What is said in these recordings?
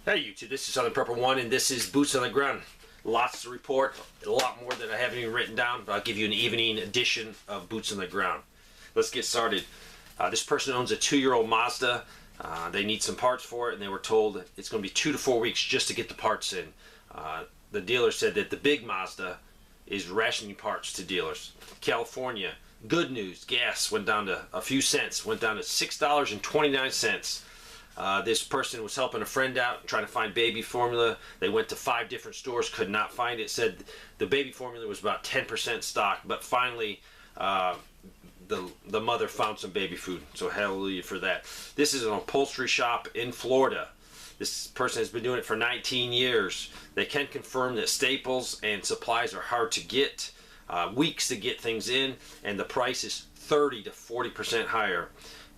Hey YouTube, this is Southern Prepper 1 and this is Boots on the Ground. Lots to report, a lot more that I haven't even written down, but I'll give you an evening edition of Boots on the Ground. Let's get started. This person owns a 2-year-old Mazda. They need some parts for it and they were told it's going to be 2 to 4 weeks just to get the parts in. The dealer said that the big Mazda is rationing parts to dealers. California, good news, gas went down to a few cents, went down to $6.29. This person was helping a friend out trying to find baby formula. They went to 5 different stores, could not find it. Said the baby formula was about 10% stock, but finally the mother found some baby food, so hallelujah for that. This is an upholstery shop in Florida. This person has been doing it for 19 years. They can confirm that staples and supplies are hard to get, weeks to get things in, and the price is 30 to 40% higher.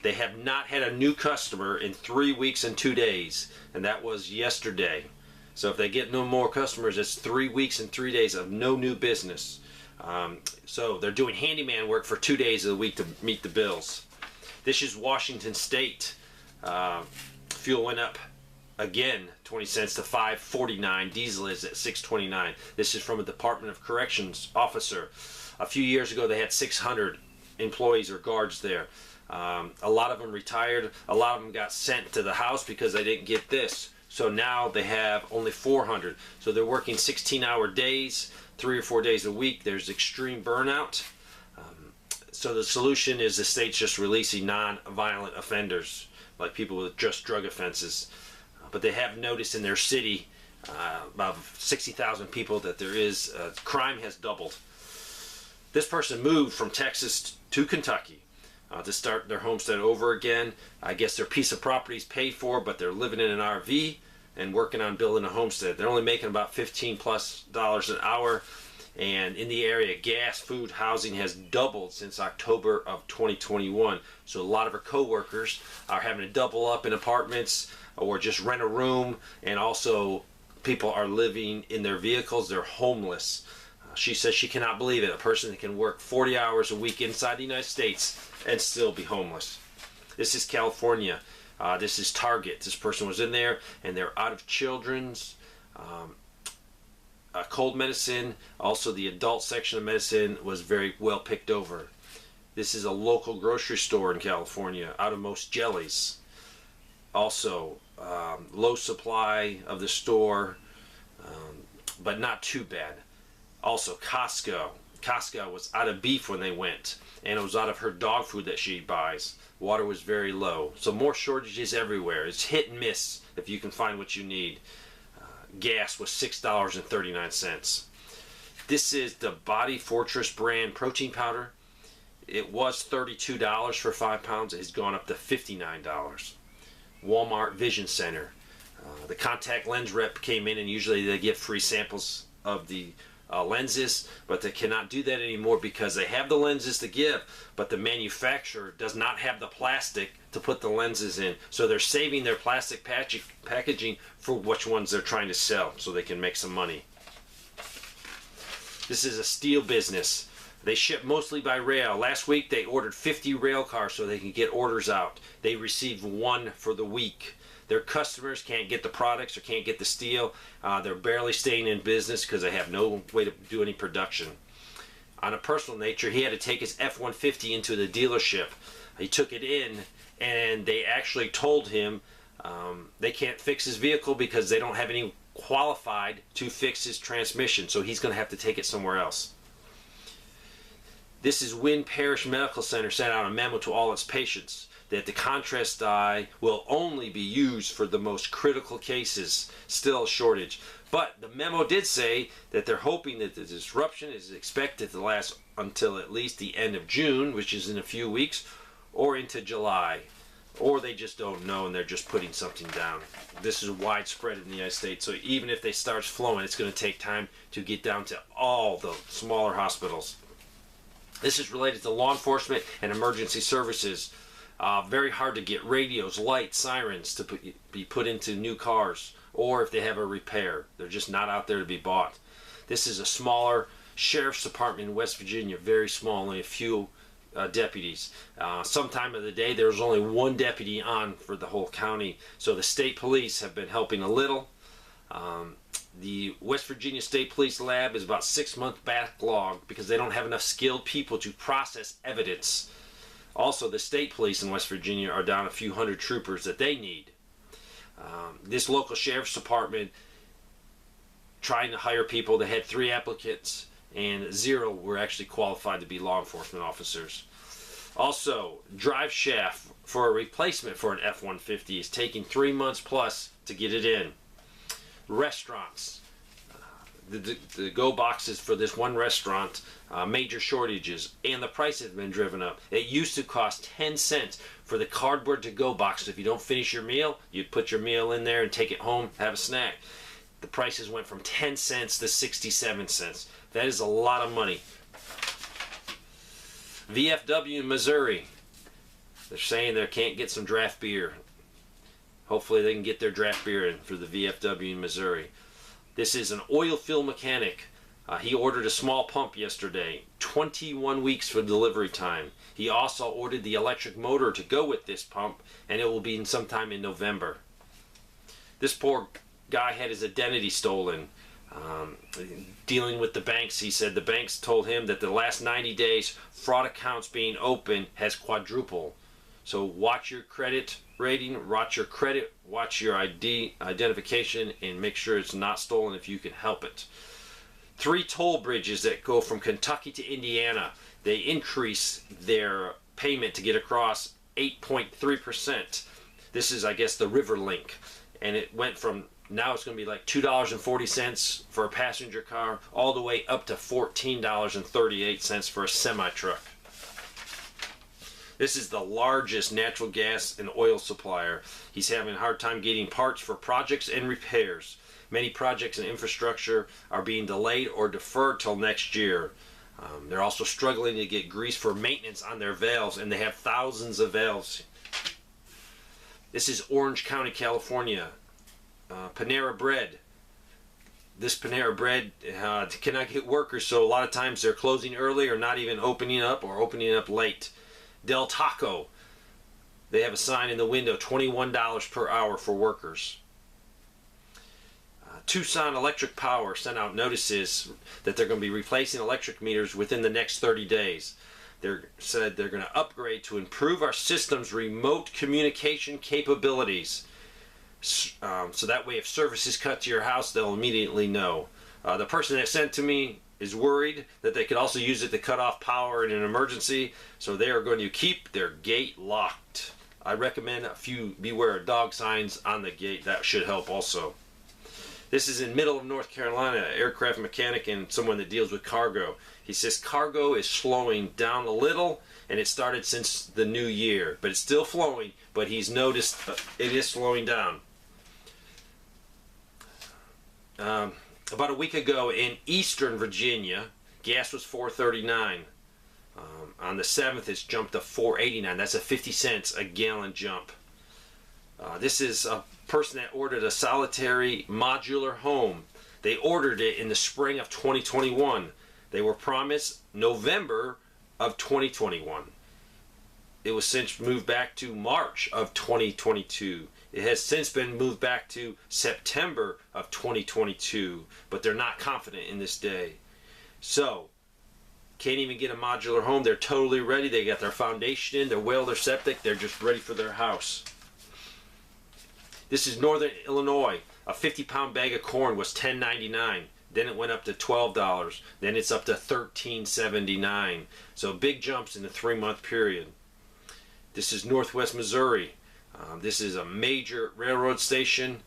They have not had a new customer in 3 weeks and 2 days, and that was yesterday. So if they get no more customers, it's 3 weeks and 3 days of no new business. So they're doing handyman work for 2 days of the week to meet the bills. This is Washington State. Fuel went up again 20 cents to $5.49. Diesel is at $6.29. This is from a Department of Corrections officer. A few years ago they had 600 employees or guards there. A lot of them retired. A lot of them got sent to the house because they didn't get this. So now they have only 400. So they're working 16-hour days, 3 or 4 days a week. There's extreme burnout. So the solution is the state's just releasing non-violent offenders, like people with just drug offenses. But they have noticed in their city, about 60,000 people, that there is crime has doubled. This person moved from Texas to Kentucky to start their homestead over again. I guess their piece of property is paid for, but they're living in an RV and working on building a homestead. They're only making about $15+ an hour, and in the area, gas, food, housing has doubled since October of 2021. So a lot of her co-workers are having to double up in apartments or just rent a room, and also people are living in their vehicles. They're homeless. She says she cannot believe it. A person that can work 40 hours a week inside the United States and still be homeless. This is California. This is Target. This person was in there and they're out of children's cold medicine. Also the adult section of medicine was very well picked over. This is a local grocery store in California, out of most jellies. Also low supply of the store, but not too bad. Also Costco. Costco was out of beef when they went, and it was out of her dog food that she buys. Water was very low. So more shortages everywhere. It's hit and miss if you can find what you need. Gas was $6.39. This is the Body Fortress brand protein powder. It was $32 for 5 pounds. It has gone up to $59. Walmart Vision Center. The contact lens rep came in, and usually they give free samples of the lenses, but they cannot do that anymore because they have the lenses to give, but the manufacturer does not have the plastic to put the lenses in. So they're saving their plastic packaging for which ones they're trying to sell so they can make some money. This is a steel business. They ship mostly by rail. Last week they ordered 50 rail cars so they can get orders out. They received 1 for the week. Their customers can't get the products or can't get the steel. They're barely staying in business because they have no way to do any production. On a personal nature, he had to take his F-150 into the dealership. He took it in, and they actually told him they can't fix his vehicle because they don't have any qualified to fix his transmission, so he's going to have to take it somewhere else. This is Wynn Parish Medical Center sent out a memo to all its patients that the contrast dye will only be used for the most critical cases. Still a shortage. But the memo did say that they're hoping that the disruption is expected to last until at least the end of June, which is in a few weeks, or into July. Or they just don't know and they're just putting something down. This is widespread in the United States, so even if they start flowing, it's going to take time to get down to all the smaller hospitals. This is related to law enforcement and emergency services. Very hard to get radios, lights, sirens to be put into new cars, or if they have a repair. They're just not out there to be bought. This is a smaller sheriff's department in West Virginia, very small, only a few deputies. Sometime of the day there was only one deputy on for the whole county, so the state police have been helping a little. The West Virginia State Police Lab is about 6-month backlog because they don't have enough skilled people to process evidence. Also, the state police in West Virginia are down a few hundred troopers that they need. This local sheriff's department trying to hire people. They had 3 applicants and 0 were actually qualified to be law enforcement officers. Also, drive shaft for a replacement for an F-150 is taking 3 months plus to get it in. Restaurants. The go boxes for this one restaurant, major shortages, and the price has been driven up. It used to cost 10 cents for the cardboard to go box. If you don't finish your meal, you put your meal in there and take it home, have a snack. The prices went from 10 cents to 67 cents. That is a lot of money. VFW in Missouri, they're saying they can't get some draft beer. Hopefully they can get their draft beer in for the VFW in Missouri. This is an oil field mechanic. He ordered a small pump yesterday, 21 weeks for delivery time. He also ordered the electric motor to go with this pump, and it will be in sometime in November. This poor guy had his identity stolen. Dealing with the banks, he said the banks told him that the last 90 days fraud accounts being opened has quadrupled. So watch your credit rating, watch your credit, watch your ID identification, and make sure it's not stolen if you can help it. 3 toll bridges that go from Kentucky to Indiana, they increase their payment to get across 8.3%. This is, I guess, the River Link, and it went from, now it's going to be like $2.40 for a passenger car, all the way up to $14.38 for a semi-truck. This is the largest natural gas and oil supplier. He's having a hard time getting parts for projects and repairs. Many projects and infrastructure are being delayed or deferred till next year. They're also struggling to get grease for maintenance on their valves, and they have thousands of valves. This is Orange County, California. Panera Bread. This Panera Bread cannot get workers, so a lot of times they're closing early or not even opening up or opening up late. Del Taco, they have a sign in the window, $21 per hour for workers. Tucson Electric Power sent out notices that they're going to be replacing electric meters within the next 30 days. They said they're going to upgrade to improve our system's remote communication capabilities. So that way if service is cut to your house, they'll immediately know. The person that sent to me is worried that they could also use it to cut off power in an emergency, so they are going to keep their gate locked. I recommend a few beware of dog signs on the gate. That should help also. This is in middle of North Carolina, aircraft mechanic and someone that deals with cargo. He says cargo is slowing down a little, and it started since the new year, but it's still flowing, but he's noticed it is slowing down. About a week ago in Eastern Virginia, gas was $4.39. On the 7th, it's jumped to $4.89. That's a 50 cents a gallon jump. This is a person that ordered a solitary modular home. They ordered it in the spring of 2021. They were promised November of 2021. It was since moved back to March of 2022. It has since been moved back to September of 2022, but they're not confident in this day. So, can't even get a modular home. They're totally ready. They got their foundation in, their well, their septic. They're just ready for their house. This is Northern Illinois. A 50-pound bag of corn was $10.99. Then it went up to $12. Then it's up to $13.79. So big jumps in the 3-month period. This is Northwest Missouri. This is a major railroad station.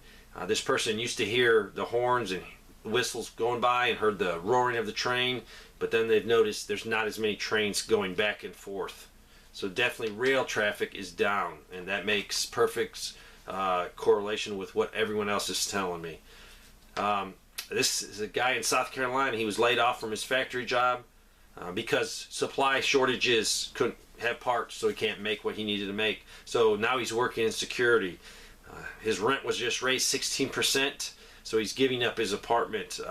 This person used to hear the horns and whistles going by and heard the roaring of the train, but then they've noticed there's not as many trains going back and forth. So definitely rail traffic is down, and that makes perfect correlation with what everyone else is telling me. This is a guy in South Carolina. He was laid off from his factory job because supply shortages couldn't have parts, so he can't make what he needed to make. So now he's working in security. His rent was just raised 16%, so he's giving up his apartment.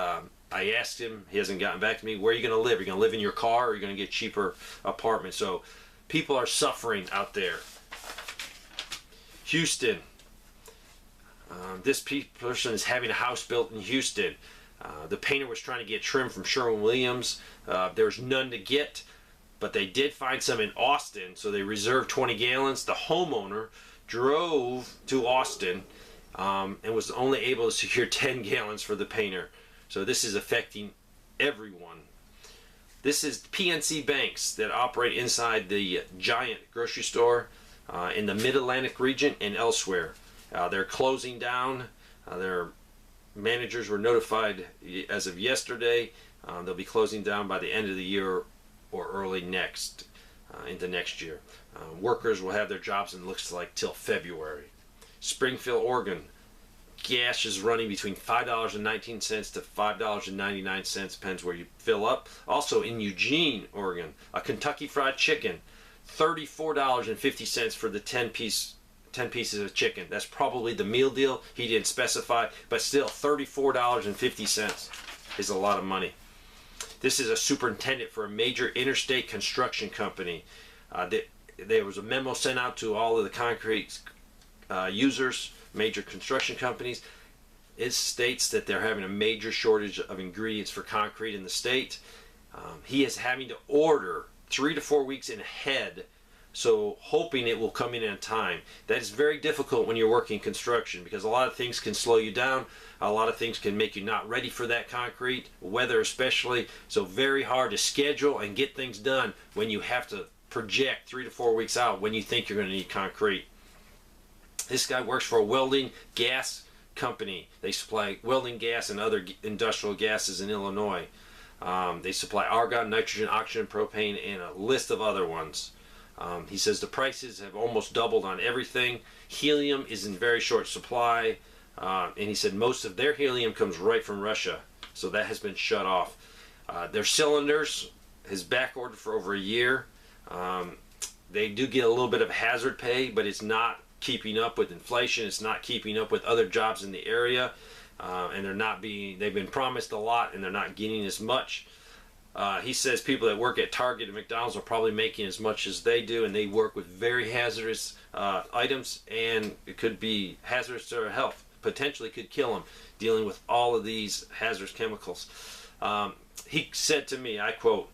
I asked him, he hasn't gotten back to me, where are you going to live? Are you going to live in your car, or are you going to get a cheaper apartment? So People are suffering out there. Houston. This person is having a house built in Houston. The painter was trying to get trim from Sherwin-Williams. There's none to get, but they did find some in Austin, so they reserved 20 gallons. The homeowner drove to Austin and was only able to secure 10 gallons for the painter. So this is affecting everyone. This is PNC banks that operate inside the giant grocery store in the Mid-Atlantic region and elsewhere. They're closing down. Their managers were notified as of yesterday. They'll be closing down by the end of the year or early into next year. Workers will have their jobs, and looks like till February. Springfield, Oregon. Gas is running between $5.19 to $5.99, depends where you fill up. Also in Eugene, Oregon, a Kentucky Fried Chicken, $34.50 for the 10 pieces of chicken. That's probably the meal deal. He didn't specify, but still $34.50 is a lot of money. This is a superintendent for a major interstate construction company. There was a memo sent out to all of the concrete users, major construction companies. It states that they're having a major shortage of ingredients for concrete in the state. He is having to order 3 to 4 weeks in ahead, so hoping it will come in on time. That is very difficult when you're working construction, because a lot of things can slow you down. A lot of things can make you not ready for that concrete, weather especially. So very hard to schedule and get things done when you have to project 3 to 4 weeks out when you think you're going to need concrete. This guy works for a welding gas company. They supply welding gas and other industrial gases in Illinois. They supply argon, nitrogen, oxygen, propane, and a list of other ones. He says the prices have almost doubled on everything. Helium is in very short supply. And he said most of their helium comes right from Russia. So that has been shut off. Their cylinders is back ordered for over a year. They do get a little bit of hazard pay, but it's not keeping up with inflation. It's not keeping up with other jobs in the area. And they've been promised a lot, and they're not getting as much. He says people that work at Target and McDonald's are probably making as much as they do, and they work with very hazardous items, and it could be hazardous to their health. Potentially could kill them, dealing with all of these hazardous chemicals. He said to me, I quote,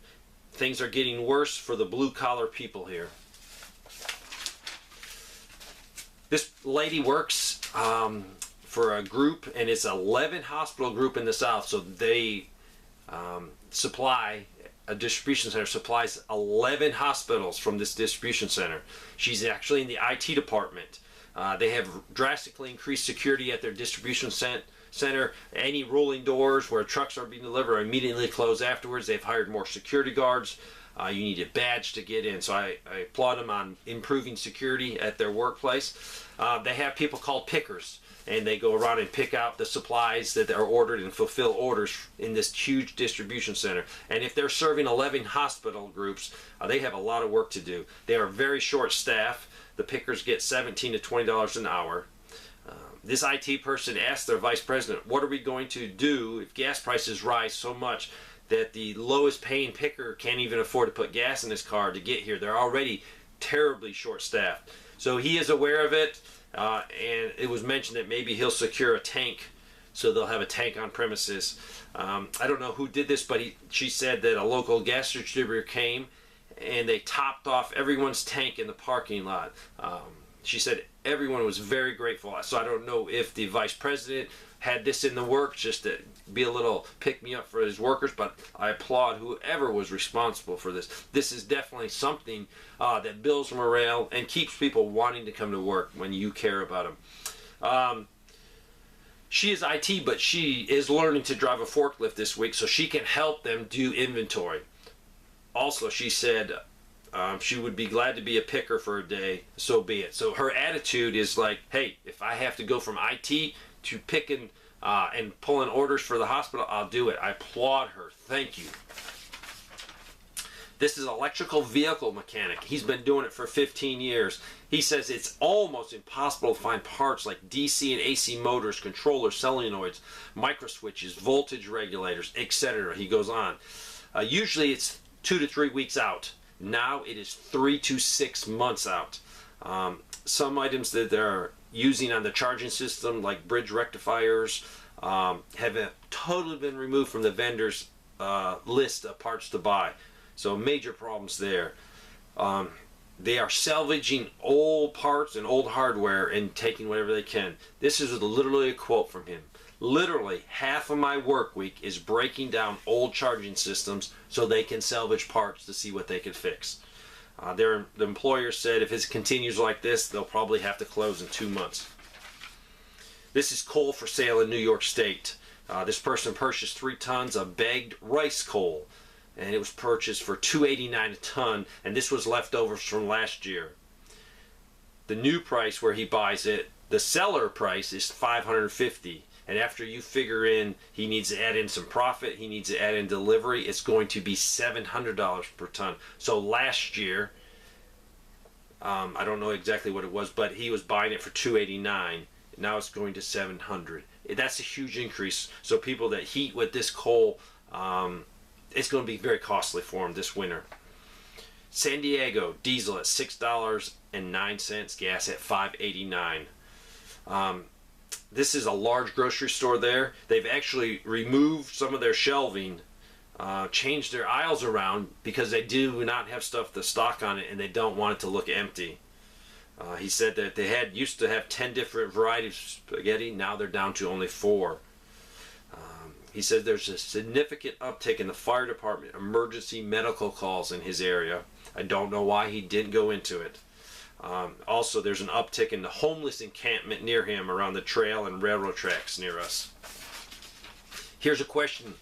"Things are getting worse for the blue-collar people here." This lady works for a group, and it's an 11 hospital group in the South, so they a distribution center supplies 11 hospitals from this distribution center. She's actually in the IT department. They have drastically increased security at their distribution center. Any rolling doors where trucks are being delivered are immediately closed afterwards. They've hired more security guards. You need a badge to get in. So I applaud them on improving security at their workplace. They have people called pickers, and they go around and pick out the supplies that are ordered and fulfill orders in this huge distribution center. And if they're serving 11 hospital groups, they have a lot of work to do. They are very short staffed. The pickers get $17 to $20 an hour. This IT person asked their vice president, what are we going to do if gas prices rise so much that the lowest paying picker can't even afford to put gas in his car to get here? They're already terribly short staffed. So he is aware of it, and it was mentioned that maybe he'll secure a tank, so they'll have a tank on premises. I don't know who did this, but she said that a local gas distributor came and they topped off everyone's tank in the parking lot. She said everyone was very grateful. So I don't know if the vice president had this in the works just to be a little pick-me-up for his workers, but I applaud whoever was responsible for this. This is definitely something that builds morale and keeps people wanting to come to work when you care about them. She is IT, but she is learning to drive a forklift this week, so she can help them do inventory. Also, she said she would be glad to be a picker for a day, so be it. So her attitude is like, hey, if I have to go from IT to picking and pulling orders for the hospital, I'll do it. I applaud her. Thank you. This is an electrical vehicle mechanic. He's been doing it for 15 years. He says it's almost impossible to find parts like DC and AC motors, controllers, solenoids, microswitches, voltage regulators, etc. He goes on. Usually it's 2 to 3 weeks out Now it is 3 to 6 months out. Some items that they're using on the charging system, like bridge rectifiers, have totally been removed from the vendor's list of parts to buy. So major problems there. They are salvaging old parts and old hardware and taking whatever they can. This is literally a quote from him. Literally, half of my work week is breaking down old charging systems so they can salvage parts to see what they can fix. The employer said if it continues like this, they'll probably have to close in 2 months. This is coal for sale in New York State. This person purchased 3 tons of bagged rice coal, and it was purchased for $2.89 a ton, and this was leftovers from last year. The new price where he buys it, the seller price is $550, and after you figure in he needs to add in some profit, he needs to add in delivery, it's going to be $700 per ton. So last year, I don't know exactly what it was, but he was buying it for $2.89. Now it's going to $700. That's a huge increase. So people that heat with this coal, it's going to be very costly for them this winter. San Diego, diesel at $6.09, gas at $5.89. This is a large grocery store there. They've actually removed some of their shelving, changed their aisles around because they do not have stuff to stock on it and they don't want it to look empty. He said that they used to have 10 different varieties of spaghetti. Now they're down to only 4. He said there's a significant uptick in the fire department emergency medical calls in his area. I don't know why he didn't go into it. Also, there's an uptick in the homeless encampment near him around the trail and railroad tracks near us. Here's a question.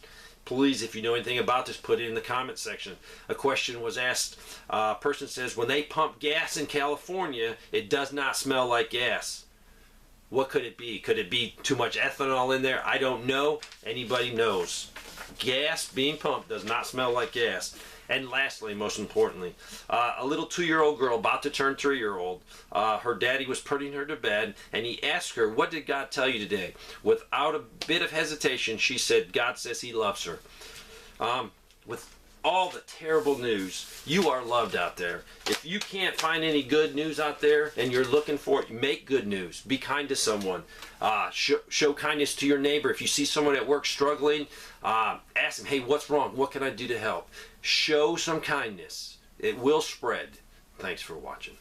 Please, if you know anything about this, put it in the comment section. A question was asked. A person says, when they pump gas in California, it does not smell like gas. What could it be? Could it be too much ethanol in there? I don't know. Anybody knows. Gas being pumped does not smell like gas. And lastly, most importantly, a little 2-year-old girl about to turn 3-year-old, her daddy was putting her to bed, and he asked her, what did God tell you today? Without a bit of hesitation, she said, God says he loves her. With all the terrible news, you are loved out there. If you can't find any good news out there and you're looking for it, make good news. Be kind to someone. Show kindness to your neighbor. If you see someone at work struggling, ask them, hey, what's wrong? What can I do to help? Show some kindness. It will spread. Thanks for watching.